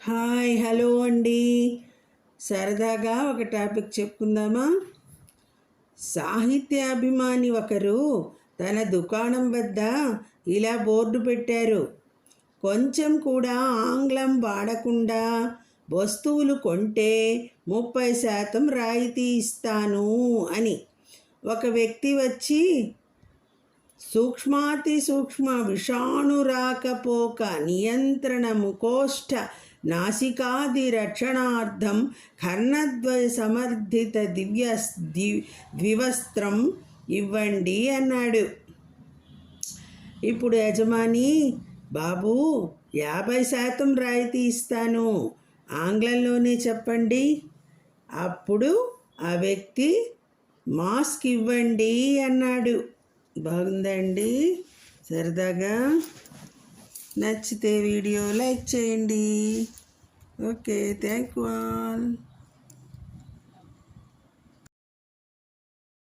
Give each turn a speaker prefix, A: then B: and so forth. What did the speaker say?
A: Hi hello అండి. సరదాగా ఒక టాపిక్ చెప్పుకుందామా? సాహిత్యాభిమాని ఒకరు తన దుకాణం వద్ద ఇలా బోర్డు పెట్టారు: కొంచెం కూడా ఆంగ్లం వాడకుండా వస్తువులు కొంటే 30% రాయితీ ఇస్తాను అని. ఒక వ్యక్తి వచ్చి సూక్ష్మాతి సూక్ష్మ విషాణురాకపోక నియంత్రణము కోష్ఠ నాసికాది రక్షణార్థం కర్ణద్వయ సమర్థిత ద్వివస్త్రం ఇవ్వండి అన్నాడు. ఇప్పుడు యజమాని, బాబు 50% రాయితీ ఇస్తాను, ఆంగ్లంలోనే చెప్పండి. అప్పుడు ఆ వ్యక్తి మాస్క్ ఇవ్వండి అన్నాడు. బాగుందండి. సరదాగా నచ్చితే వీడియో లైక్ చేయండి. Okay, thank you all.